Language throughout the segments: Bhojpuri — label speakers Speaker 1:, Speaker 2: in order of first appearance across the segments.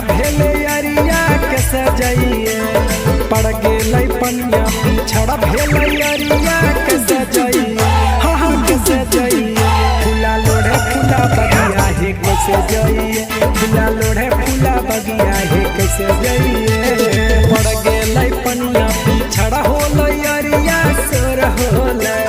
Speaker 1: भेले अरिया कैसे जाइए, पड़ गेलै पनिया पिछड़ा भेले अरिया कैसे जाइए, हाँ हाँ कैसे जाइए। फूला लोढ़े फूला बगिया है कैसे जाइए, फूला लोढ़े फूला बगिया है कैसे जाइए। पड़ गेलै पनिया पिछड़ा होलै अरिया सोर होलै,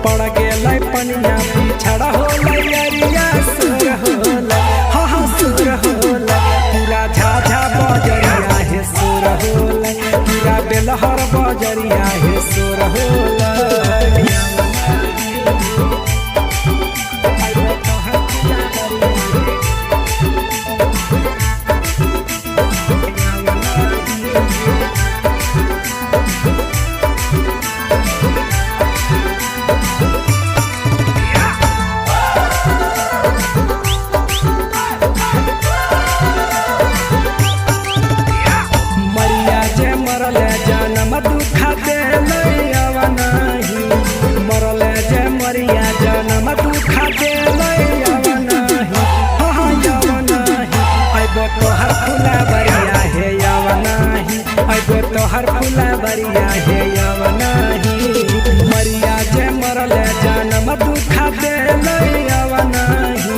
Speaker 1: पड़ गेलै पनिया पिछड़ा होलै अरिया सोर होलै, हाँ हाँ सोर होलै। पूरा झाझा बजरिया है सोर होलै, पूरा बेलहर बजरिया है सोर होलै। तोहर फूला बरिया है यवनाही, मरिया जे मरले जन्म दुखा देलै यवनाही,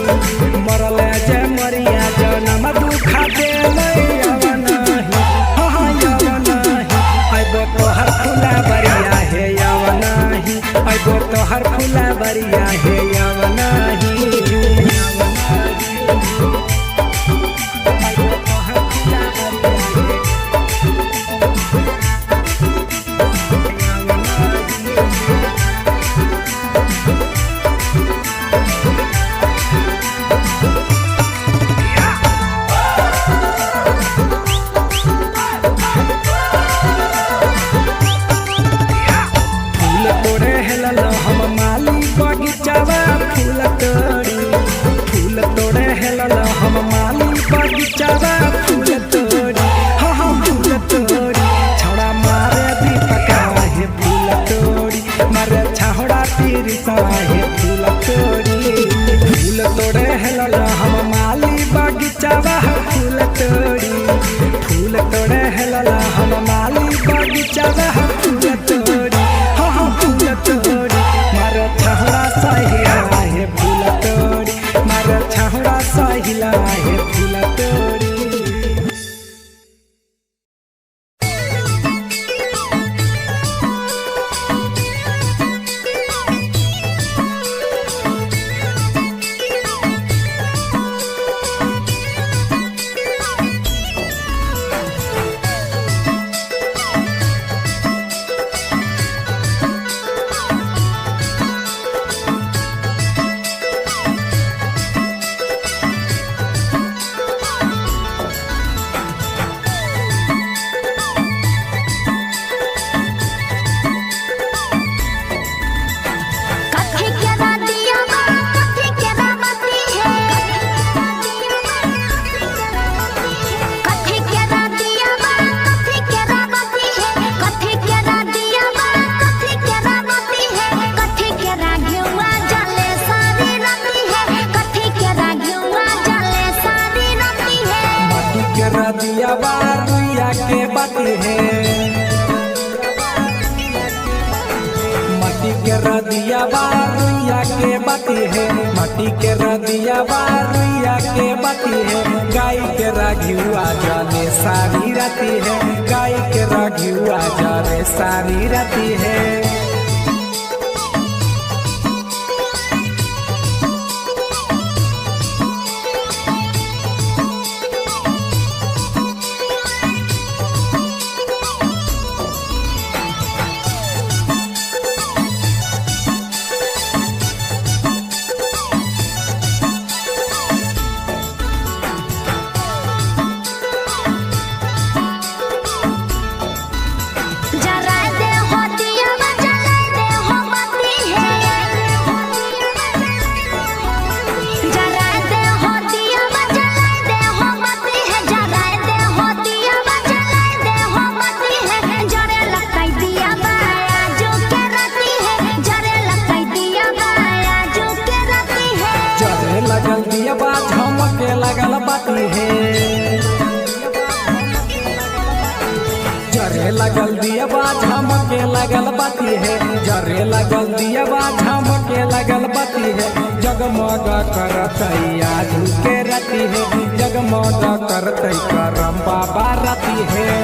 Speaker 1: मरले जे मरिया जन्म दुखा देलै यवनाही, हाँ हाँ यवनाही। आइबो तोहर फूला बरिया है यवनाही, आइबो तोहर फूला बरिया है यवनाही। रदिया बारुइया के बाती है, मटी के रदिया बारुइया के बाती है, मटी के रदिया बारुइया के बाती है। गाय के राघुआ जाने सारी राती है, गाय के राघुआ जाने सारी राती है।
Speaker 2: जरा दे हो दिया
Speaker 1: लगल दियवा झमके लगल बाती है, जरे लगल दियवा झमके लगल बाती है। जगमग करतई आजू के रती है, जगमग करतई करम बाबा रती है।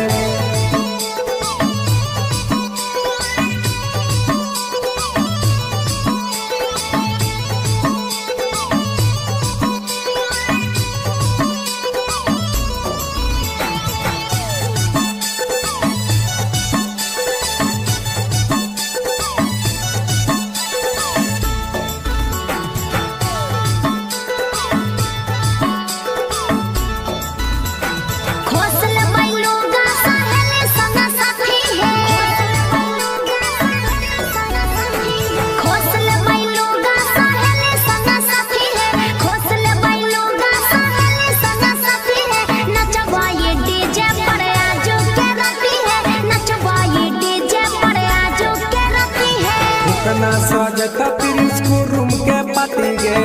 Speaker 1: फुकना सजता प्रिंस कुरुम के पति गे,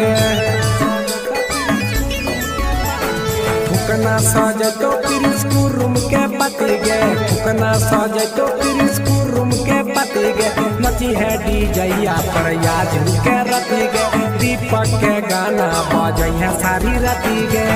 Speaker 1: फुकना सजतो प्रिंस कुरुम के पति गे, फुकना सजतो प्रिंस कुरुम के पति गे। नची है डीजैया पर याजू के रति गे, दीपक के गाना बजै है सारी रति गे।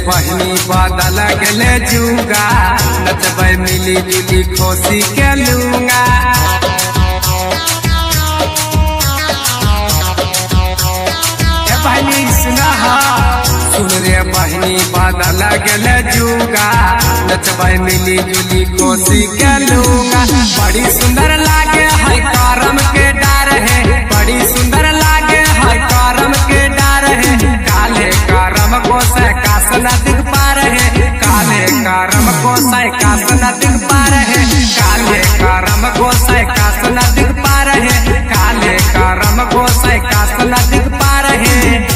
Speaker 2: बहनी बदल गले जुगा, नचबै मिली जुली खुशी के लूंगा। बहनी सुना सुन रे बहनी बदल गले जुगा, नचबै मिली जुली खुशी के लूंगा। बड़ी सुंदर लागे है करम के डार है, बड़ी सुंदर लागे है करम के डार है। काले करम को कासन दिख पार है, काले करम को कासन दिख पार है, काले करम को कासन दिख पार है, काले करम को कासन दिख पार है।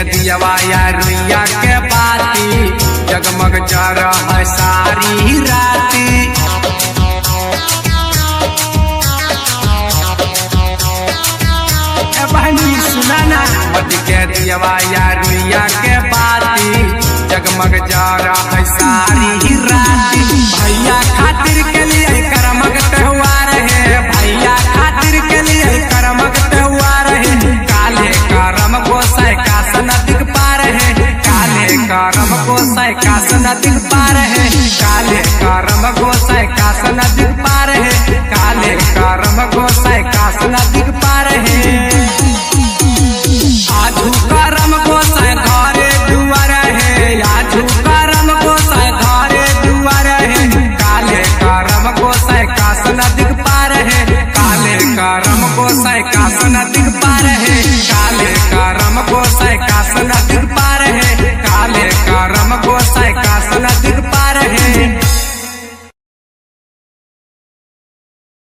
Speaker 2: दियवाया रुइया के बाती, जगमग जर है सारी राती। बहनी सुनाना मत के दियवाया रुइया के बाती, जगमग जर है सारी राती। भैया खातिर के लिए करमग त्योहार है, भैया खातिर के लिए करमग त्योहार है। काले करम को कासन दिख पार है, काले करम को कासन दिख पार है, काले करम को